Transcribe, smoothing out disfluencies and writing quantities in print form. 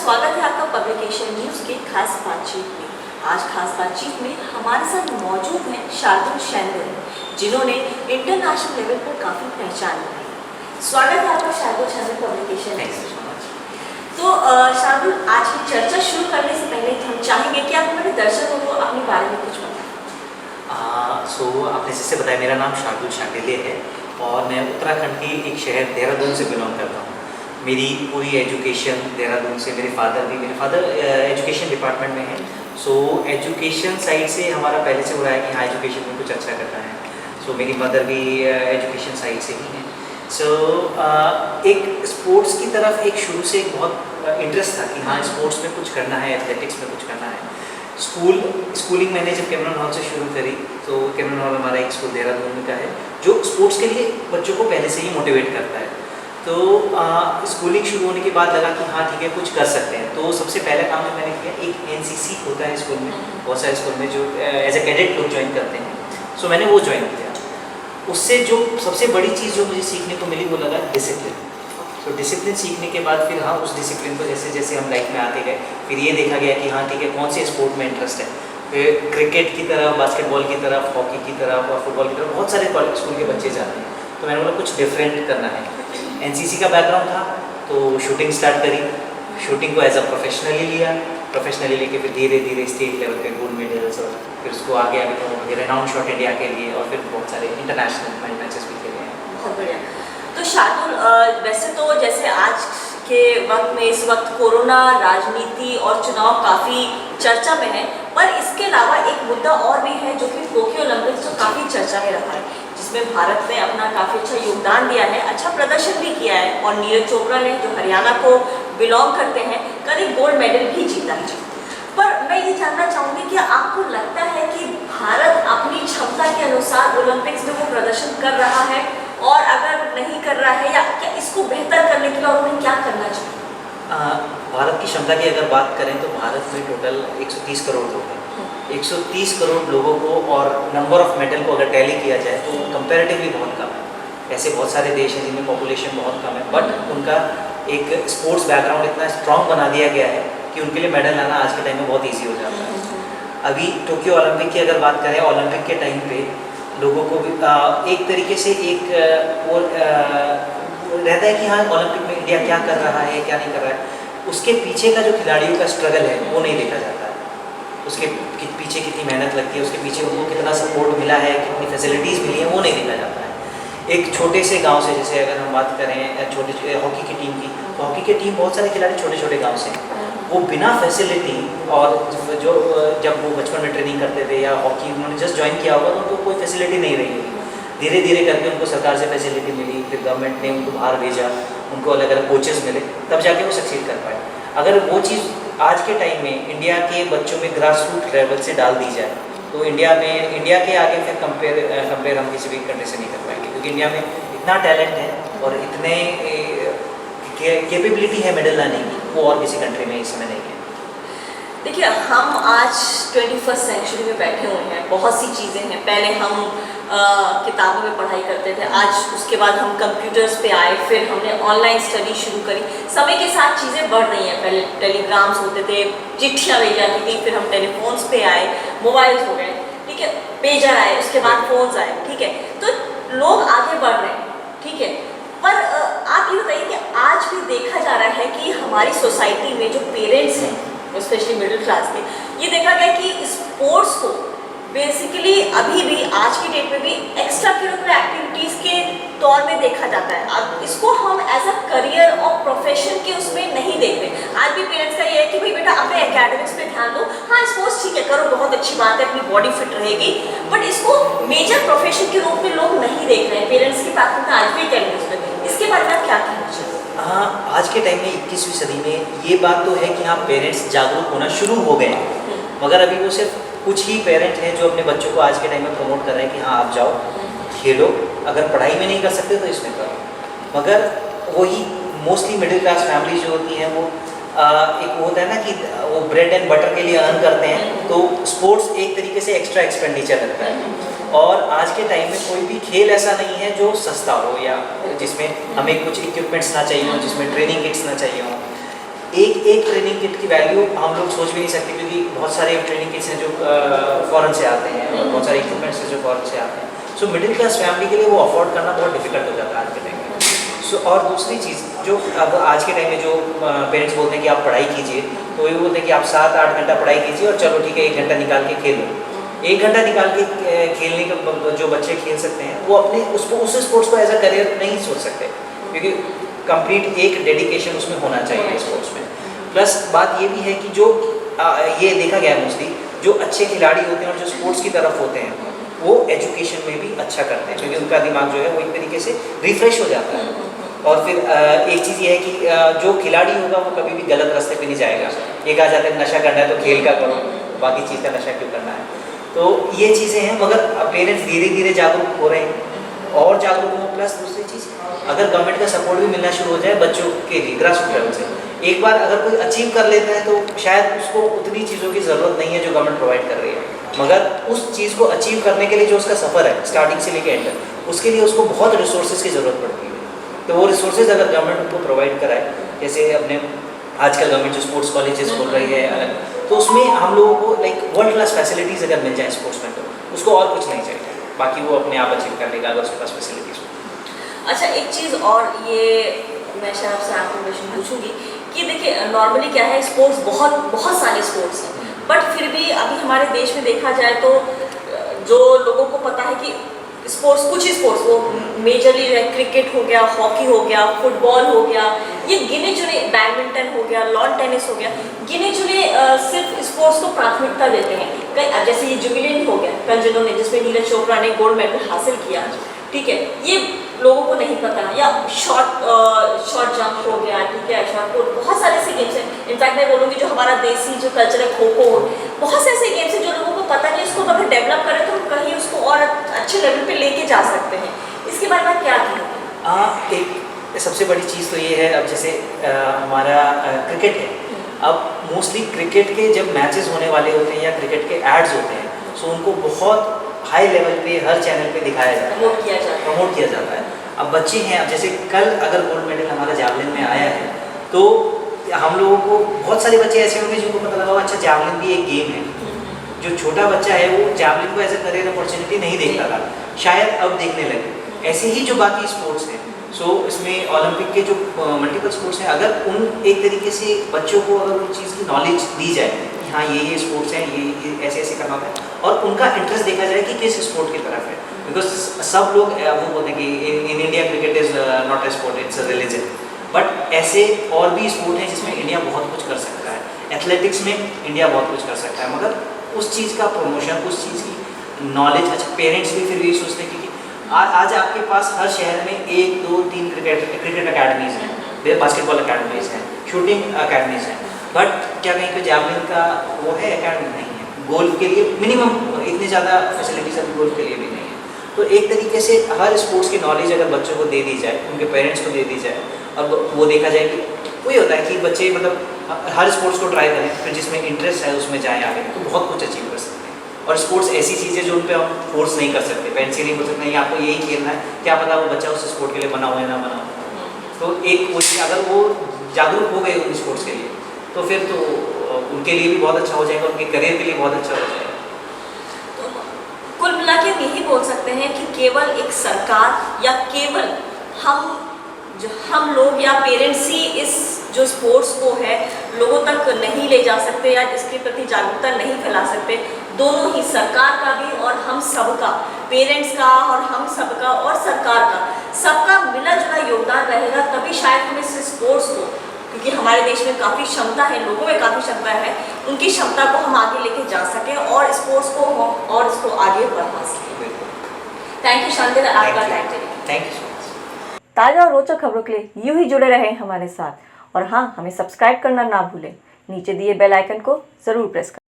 स्वागत है आपका पब्लिकेशन न्यूज़ के खास बातचीत में। आज खास बातचीत में हमारे साथ मौजूद हैं शार्दुल शैंडल, जिन्होंने इंटरनेशनल लेवल पर काफ़ी पहचान बनाई। स्वागत है आपका शार्दुल शैंडल पब्लिकेशन न्यूज़। तो शार्दुल, आज की चर्चा शुरू करने से पहले हम चाहेंगे कि आप हमारे दर्शकों को अपने बारे में कुछ बताएं। आपने जैसे बताया, मेरा नाम शार्दुल शैंडल है और मैं उत्तराखंड के एक शहर देहरादून से बिलोंग करता हूँ। मेरी पूरी एजुकेशन देहरादून से, मेरे फादर एजुकेशन डिपार्टमेंट में है। सो एजुकेशन साइड से हमारा पहले से हो रहा है कि हाँ, एजुकेशन में कुछ अच्छा करना है। सो मेरी मदर भी एजुकेशन साइड से ही है। सो एक स्पोर्ट्स की तरफ एक शुरू से एक बहुत इंटरेस्ट था कि हाँ, स्पोर्ट्स में कुछ करना है, एथलेटिक्स में कुछ करना है। स्कूलिंग मैंने जब कैमरन हॉल से शुरू करी, तो कैमरन हॉल हमारा एक स्कूल देहरादून का है जो स्पोर्ट्स के लिए बच्चों को पहले से ही मोटिवेट करता है। तो स्कूलिंग शुरू होने के बाद लगा कि हाँ ठीक है, कुछ कर सकते हैं। तो सबसे पहला काम जो मैंने किया, एक एनसीसी होता है स्कूल में, बहुत सारे स्कूल में जो एज ए कैडेट लोग ज्वाइन करते हैं। सो मैंने वो ज्वाइन किया। उससे जो सबसे बड़ी चीज़ जो मुझे सीखने को मिली वो लगा डिसिप्लिन। तो डिसिप्लिन सीखने के बाद फिर हाँ, उस डिसिप्लिन को जैसे जैसे हम लाइफ में आते गए, फिर ये देखा गया कि हाँ ठीक है, कौन से स्पोर्ट में इंटरेस्ट है। फिर क्रिकेट की तरफ, बास्केटबॉल की तरफ, हॉकी की तरफ और फुटबॉल की तरफ बहुत सारे कॉलेज स्कूल के बच्चे जाते हैं। तो मैंने बोला कुछ डिफरेंट करना है। एनसीसी का बैकग्राउंड था तो शूटिंग स्टार्ट करी। शूटिंग को एज अ प्रोफेशनली लिया। प्रोफेशनली लेके फिर धीरे धीरे स्टेट लेवल पे गोल्ड मेडल्स, और फिर उसको आगे आगे रेनाउंड शॉट इंडिया के लिए, और फिर बहुत सारे इंटरनेशनल मैचेस भी खेले हैं। बहुत बढ़िया। तो शार्दुल, वैसे तो जैसे आज के वक्त में, इस वक्त कोरोना, राजनीति और चुनाव काफ़ी चर्चा में है, पर इसके अलावा एक मुद्दा और भी है जो कि टोक्यो ओलंपिक्स जो काफ़ी चर्चा में रहा है, जिसमें भारत ने अपना काफ़ी अच्छा योगदान दिया है, अच्छा प्रदर्शन भी किया है। और नीरज चोपड़ा ने, जो हरियाणा को बिलोंग करते हैं, कल एक गोल्ड मेडल भी जीता है। पर मैं ये जानना चाहूँगी कि आपको लगता है कि भारत अपनी क्षमता के अनुसार ओलंपिक्स में वो प्रदर्शन कर रहा है, और अगर नहीं कर रहा है, या क्या इसको बेहतर करने के लिए उन्हें क्या करना चाहिए? भारत की क्षमता की अगर बात करें तो भारत में टोटल 130 करोड़ लोग हैं। 130 करोड़ लोगों को और नंबर ऑफ मेडल को अगर टैली किया जाए तो कंपैरेटिवली बहुत कम है। ऐसे बहुत सारे देश हैं जिनमें पॉपुलेशन बहुत कम है, बट उनका एक स्पोर्ट्स बैकग्राउंड इतना स्ट्रॉन्ग बना दिया गया है कि उनके लिए मेडल लाना आज के टाइम में बहुत ईजी हो जाता है। अभी टोक्यो ओलंपिक की अगर बात करें, ओलंपिक के टाइम पे लोगों को भी एक तरीके से एक वो रहता है कि हाँ, ओलंपिक में इंडिया क्या कर रहा है, क्या नहीं कर रहा है। उसके पीछे का जो खिलाड़ियों का स्ट्रगल है वो नहीं देखा जाता है। उसके पीछे कितनी मेहनत लगती है, उसके पीछे उनको कितना सपोर्ट मिला है, कितनी फैसिलिटीज़ मिली हैं, वो नहीं देखा जाता है। एक छोटे से गांव से, जैसे अगर हम बात करें छोटे हॉकी की टीम की, तो हॉकी की टीम बहुत सारे खिलाड़ी छोटे छोटे गांव से, वो बिना फैसिलिटी, और जो जब वो बचपन में ट्रेनिंग करते थे या हॉकी उन्होंने जस्ट ज्वाइन किया होगा तो उनको कोई फैसिलिटी नहीं रही होगी। धीरे धीरे करके उनको सरकार से फैसिलिटी मिली, फिर गवर्नमेंट ने उनको बाहर भेजा, उनको अलग अलग कोचेस मिले, तब जाके वो सक्सीड कर पाए। अगर वो चीज़ आज के टाइम में इंडिया के बच्चों में ग्रास रूट लेवल से डाल दी जाए तो इंडिया के आगे फिर कंपेयर हम किसी भी कंट्री से नहीं कर पाएंगे, क्योंकि इंडिया में इतना टैलेंट है और इतने कैपेबिलिटी है मेडल लाने की, वो और किसी कंट्री में इस समय नहीं है। देखिए, हम आज 21st सेंचुरी में बैठे हुए हैं। बहुत सी चीज़ें हैं। पहले हम किताबों में पढ़ाई करते थे, आज उसके बाद हम कंप्यूटर्स पे आए, फिर हमने ऑनलाइन स्टडी शुरू करी। समय के साथ चीज़ें बढ़ रही हैं। पहले टेलीग्राम्स होते थे, चिट्ठियाँ भेजी जाती थी, फिर हम टेलीफोन्स पे आए, मोबाइल्स हो गए, ठीक है, पेजर आए, उसके बाद फोन्स आए, ठीक है। तो लोग आगे बढ़ रहे हैं, ठीक है। पर आप ये बताइए कि आज भी देखा जा रहा है कि हमारी सोसाइटी में जो पेरेंट्स हैं, स्पेशली मिडिल क्लास के, ये देखा गया कि स्पोर्ट्स को बेसिकली अभी भी आज की डेट में भी एक्स्ट्रा करिकुलर एक्टिविटीज़ के तौर में देखा जाता है। अब इसको हम एज अ करियर और प्रोफेशन के उसमें नहीं देखते। आज भी पेरेंट्स का ये है कि भाई बेटा अपने एकेडमिक्स पे ध्यान दो, हाँ स्पोर्ट्स ठीक है करो, बहुत अच्छी बात है, अपनी बॉडी फिट रहेगी, बट इसको मेजर प्रोफेशन के रूप में लोग नहीं देख रहे हैं। पेरेंट्स की प्राथमिकता आज भी टेलीविजन में। इसके बारे में आप क्या कहना चाहिए? हाँ, आज के टाइम में 21वीं सदी में ये बात तो है कि हाँ, पेरेंट्स जागरूक होना शुरू हो गए हैं, मगर अभी वो सिर्फ कुछ ही पेरेंट हैं जो अपने बच्चों को आज के टाइम में प्रमोट कर रहे हैं कि हाँ आप जाओ खेलो, अगर पढ़ाई में नहीं कर सकते तो इसमें करो। मगर वही मोस्टली मिडिल क्लास फैमिली जो होती हैं वो एक वो होता है ना कि वो ब्रेड एंड बटर के लिए अर्न करते हैं, तो स्पोर्ट्स एक तरीके से एक्स्ट्रा एक्सपेंडिचर लगता है। और आज के टाइम में कोई भी खेल ऐसा नहीं है जो सस्ता हो या जिसमें हमें कुछ इक्विपमेंट्स ना चाहिए हो, जिसमें ट्रेनिंग किट्स ना चाहिए हो। एक ट्रेनिंग किट की वैल्यू हम लोग सोच भी नहीं सकते, क्योंकि बहुत सारे ट्रेनिंग किट्स हैं जो फॉरेन से आते हैं और बहुत सारे इक्विपमेंट्स हैं जो फॉरेन से आते हैं। सो मिडिल क्लास फैमिली के लिए वो अफोर्ड करना बहुत डिफिकल्ट हो जाता है आज के टाइम में। सो और दूसरी चीज़ जो अब आज के टाइम में जो पेरेंट्स बोलते हैं कि आप पढ़ाई कीजिए, तो वो बोलते हैं कि आप 7-8 घंटा पढ़ाई कीजिए और चलो ठीक है 1 घंटा निकाल के खेलो। 1 घंटा निकाल के खेलने का जो बच्चे खेल सकते हैं वो अपने उसको उस स्पोर्ट्स को एज अ करियर नहीं सोच सकते, क्योंकि कंप्लीट एक डेडिकेशन उसमें होना चाहिए स्पोर्ट्स में। प्लस बात ये भी है कि जो ये देखा गया है मोस्टली जो अच्छे खिलाड़ी होते हैं और जो स्पोर्ट्स की तरफ होते हैं वो एजुकेशन में भी अच्छा करते हैं, क्योंकि उनका दिमाग जो है वो एक तरीके से रिफ्रेश हो जाता है। और फिर एक चीज़ ये है कि जो खिलाड़ी होगा वो कभी भी गलत रास्ते पे नहीं जाएगा। एक आ जाता है नशा करना है तो खेल का करो, बाकी चीज़ का नशा क्यों करना है। तो ये चीज़ें हैं, मगर पेरेंट्स धीरे धीरे जागरूक हो रहे हैं और जागरूक हो। प्लस दूसरी चीज़, अगर गवर्नमेंट का सपोर्ट भी मिलना शुरू हो जाए बच्चों के लिए ग्रास रूट लेवल से, एक बार अगर कोई अचीव कर लेता है तो शायद उसको उतनी चीज़ों की ज़रूरत नहीं है जो गवर्नमेंट प्रोवाइड कर रही है, मगर उस चीज़ को अचीव करने के लिए जो उसका सफ़र है स्टार्टिंग से लेकर एंड तक, उसके लिए उसको बहुत रिसोर्सेज की ज़रूरत पड़ती है। तो वो रिसोर्सेज अगर गवर्नमेंट उनको प्रोवाइड कराए, जैसे अपने आजकल गवर्नमेंट जो स्पोर्ट्स कॉलेजेस खोल रही है अलग, तो उसमें हम लोगों को लाइक वर्ल्ड क्लास फैसिलिटीज़ अगर मिल जाए स्पोर्ट्स में, तो उसको और कुछ नहीं चाहिए, बाकी वो अपने आप अचीव कर लेगा अगर उसके पास फैसिलिटीज़ हो। अच्छा, एक चीज़ और ये मैं शायद आपसे आपको क्वेश्चन पूछूंगी कि देखिए नॉर्मली क्या है, स्पोर्ट्स बहुत सारे स्पोर्ट्स हैं, बट फिर भी अभी हमारे देश में देखा जाए तो जो लोगों को पता है कि स्पोर्ट्स कुछ ही स्पोर्ट्स वो मेजरली क्रिकेट हो गया, हॉकी हो गया, फुटबॉल हो गया, ये गिने चुने, बैडमिंटन हो गया, लॉन टेनिस हो गया, गिने चुने सिर्फ स्पोर्ट्स को प्राथमिकता देते हैं। कई जैसे ये जुबिलेंट हो गया कल जिन्होंने, जिसमें नीरज चोपड़ा ने गोल्ड मेडल हासिल किया, ठीक है, ये लोगों को नहीं पता। या शॉर्ट जंप हो गया, ठीक है, शॉर्ट पुट, बहुत सारे ऐसे गेम्स हैं। इनफैक्ट मैं बोलूँगी जो हमारा देसी जो कल्चर है खो खो, बहुत से ऐसे गेम्स हैं जो लोगों को पता नहीं, इसको अगर डेवलप करें तो कहीं उसको और अच्छे लेवल पे लेके जा सकते हैं। इसके बारे में क्या कहेंगे? एक सबसे बड़ी चीज़ तो ये है, अब जैसे हमारा क्रिकेट है, अब मोस्टली क्रिकेट के जब मैचेस होने वाले होते हैं या क्रिकेट के एड्स होते हैं, सो उनको बहुत हाई लेवल पे हर चैनल पे दिखाया जाता है, प्रमोट किया जाता है। अब बच्चे हैं, अब जैसे कल अगर गोल्ड मेडल हमारा जैवलिन में आया है, तो हम लोगों को बहुत सारे बच्चे ऐसे होंगे जिनको पता लगा अच्छा जैवलिन भी एक गेम है। जो छोटा बच्चा है वो जैवलिन को एज ए करियर अपॉर्चुनिटी नहीं देखता था, शायद अब देखने लगे। ऐसे ही जो बाकी स्पोर्ट्स हैं, सो इसमें ओलंपिक के जो मल्टीपल स्पोर्ट्स हैं, अगर उन एक तरीके से बच्चों को अगर उन चीज़ की नॉलेज दी जाए कि हाँ ये स्पोर्ट्स हैं, ये ऐसे ऐसे करना होता है, और उनका इंटरेस्ट देखा जाए कि किस स्पोर्ट की तरफ है। बिकॉज सब लोग वो बोलते हैं कि in India cricket is not a sport, it's a religion. But ऐसे और भी स्पोर्ट हैं जिसमें इंडिया बहुत कुछ कर सकता है। एथलेटिक्स में इंडिया बहुत कुछ कर सकता है, मगर उस चीज़ का प्रमोशन, उस चीज़ की नॉलेज, अच्छा पेरेंट्स भी फिर भी सोचते हैं कि आज आपके पास हर शहर में 1, 2, 3 क्रिकेट अकेडमीज़ हैं, बास्केटबॉल अकेडमीज़ हैं, शूटिंग अकेडमीज़ हैं, बट क्या कहीं कोई जैवलिन का वो है अकेडमी नहीं है। गोल्फ के लिए मिनिमम इतनी ज़्यादा फैसिलिटीज़ अभी गोल्फ के लिए भी नहीं है। तो एक तरीके से हर स्पोर्ट्स की नॉलेज अगर बच्चों को दे दी जाए, उनके पेरेंट्स को दे दी जाए, और वो देखा जाए कि वही होता है कि बच्चे मतलब हर स्पोर्ट्स को ट्राई करें, फिर जिसमें इंटरेस्ट है उसमें जाएँ आगे, तो बहुत कुछ अचीव कर सकते हैं। और स्पोर्ट्स ऐसी चीज़ है जो उन पर हम फोर्स नहीं कर सकते, पेरेंट्स ही नहीं बोल सकते नहीं आपको यही खेलना है, क्या पता वो बच्चा उस स्पोर्ट के लिए बना हो या ना बना हो। तो एक वो अगर वो जागरूक हो गए उन स्पोर्ट्स के लिए, तो फिर तो उनके लिए भी बहुत अच्छा हो जाएगा, उनके करियर के लिए बहुत अच्छा हो जाएगा। तो कुल मिला के यही बोल सकते हैं कि केवल एक सरकार या केवल हम लोग या पेरेंट्स ही इस जो स्पोर्ट्स को है लोगों तक नहीं ले जा सकते या इसके प्रति जागरूकता नहीं फैला सकते। दोनों ही, सरकार का भी और हम सबका, पेरेंट्स का और हम सबका और सरकार का, सबका मिला जुला योगदान रहेगा, तभी शायद हम इस स्पोर्ट्स को, क्योंकि हमारे देश में काफ़ी क्षमता है, लोगों में काफ़ी क्षमता है, उनकी क्षमता को हम आगे लेके जा सकें और स्पोर्ट्स को और इसको आगे बढ़ा सकें। थैंक यू शांति, आपका टाइम देने। Thank you so much. ताज़ा और रोचक खबरों के लिए यूं ही जुड़े रहें हमारे साथ, और हाँ, हमें सब्सक्राइब करना ना भूलें। नीचे दिए बेल आइकन को ज़रूर प्रेस करें।